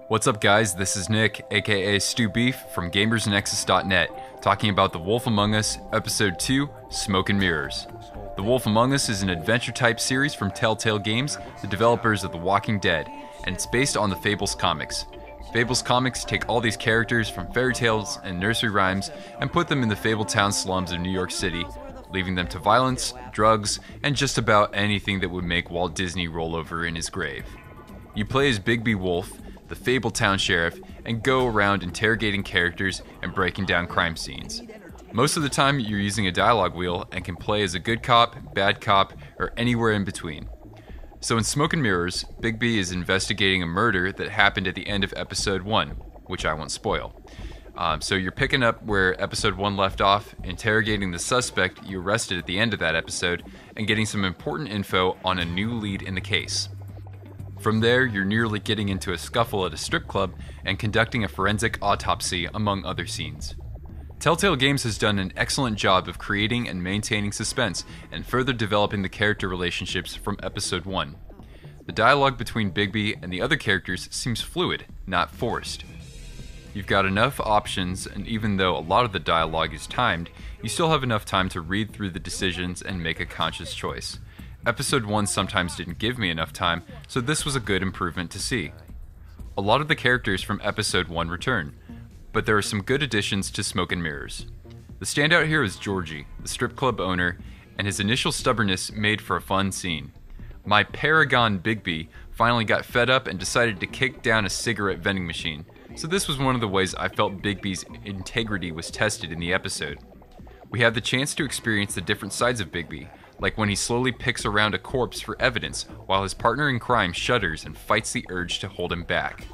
What's up guys, this is Nick, aka Stu Beef from GamersNexus.net, talking about The Wolf Among Us, Episode 2, Smoke and Mirrors. The Wolf Among Us is an adventure-type series from Telltale Games, the developers of The Walking Dead, and it's based on the Fables comics. Fables comics take all these characters from fairy tales and nursery rhymes and put them in the Fabletown slums of New York City, leaving them to violence, drugs, and just about anything that would make Walt Disney roll over in his grave. You play as Bigby Wolf, the Fabletown sheriff, and go around interrogating characters and breaking down crime scenes. Most of the time you're using a dialogue wheel and can play as a good cop, bad cop, or anywhere in between. So in Smoke and Mirrors, Bigby is investigating a murder that happened at the end of Episode 1, which I won't spoil. So you're picking up where Episode 1 left off, interrogating the suspect you arrested at the end of that episode, and getting some important info on a new lead in the case. From there, you're nearly getting into a scuffle at a strip club and conducting a forensic autopsy, among other scenes. Telltale Games has done an excellent job of creating and maintaining suspense and further developing the character relationships from Episode 1. The dialogue between Bigby and the other characters seems fluid, not forced. You've got enough options, and even though a lot of the dialogue is timed, you still have enough time to read through the decisions and make a conscious choice. Episode 1 sometimes didn't give me enough time, so this was a good improvement to see. A lot of the characters from Episode 1 return, but there are some good additions to Smoke and Mirrors. The standout here is Georgie, the strip club owner, and his initial stubbornness made for a fun scene. My paragon Bigby finally got fed up and decided to kick down a cigarette vending machine, so this was one of the ways I felt Bigby's integrity was tested in the episode. We have the chance to experience the different sides of Bigby, like when he slowly picks around a corpse for evidence while his partner in crime shudders and fights the urge to hold him back.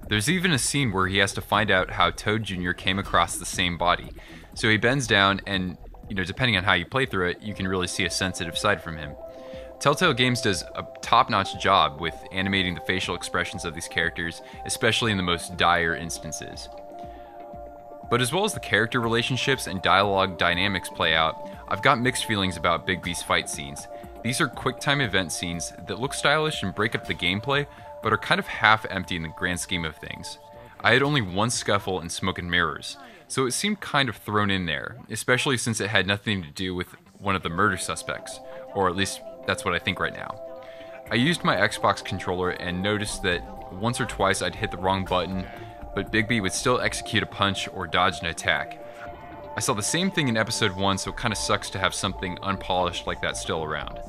There's even a scene where he has to find out how Toad Jr. came across the same body, so he bends down and, depending on how you play through it, you can really see a sensitive side from him. Telltale Games does a top-notch job with animating the facial expressions of these characters, especially in the most dire instances. But as well as the character relationships and dialogue dynamics play out, I've got mixed feelings about Bigby's fight scenes. These are quick-time event scenes that look stylish and break up the gameplay, but are kind of half-empty in the grand scheme of things. I had only one scuffle in Smoke and Mirrors, so it seemed kind of thrown in there, especially since it had nothing to do with one of the murder suspects, or at least that's what I think right now. I used my Xbox controller and noticed that once or twice I'd hit the wrong button, but Bigby would still execute a punch or dodge an attack. I saw the same thing in Episode 1, so it kinda sucks to have something unpolished like that still around.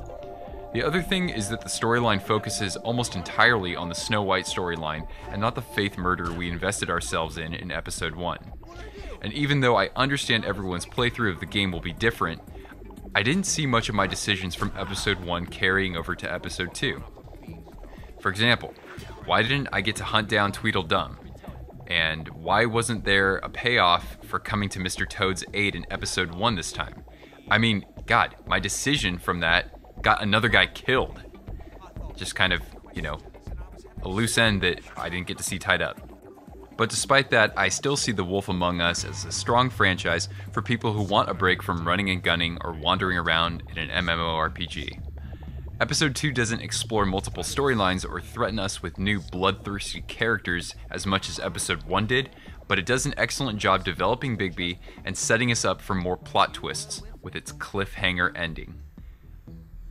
The other thing is that the storyline focuses almost entirely on the Snow White storyline and not the Faith murder we invested ourselves in Episode 1. And even though I understand everyone's playthrough of the game will be different, I didn't see much of my decisions from Episode 1 carrying over to Episode 2. For example, why didn't I get to hunt down Tweedledum? And why wasn't there a payoff for coming to Mr. Toad's aid in Episode 1 this time? I mean, God, my decision from that got another guy killed. Just kind of, a loose end that I didn't get to see tied up. But despite that, I still see The Wolf Among Us as a strong franchise for people who want a break from running and gunning or wandering around in an MMORPG. Episode 2 doesn't explore multiple storylines or threaten us with new bloodthirsty characters as much as Episode 1 did, but it does an excellent job developing Bigby and setting us up for more plot twists with its cliffhanger ending.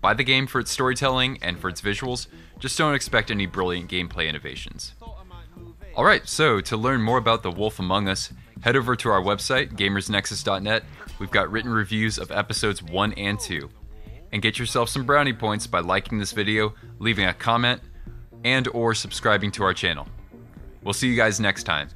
Buy the game for its storytelling and for its visuals, just don't expect any brilliant gameplay innovations. Alright, so to learn more about The Wolf Among Us, head over to our website, GamersNexus.net. We've got written reviews of Episodes 1 and 2. And get yourself some brownie points by liking this video, leaving a comment, and or subscribing to our channel. We'll see you guys next time.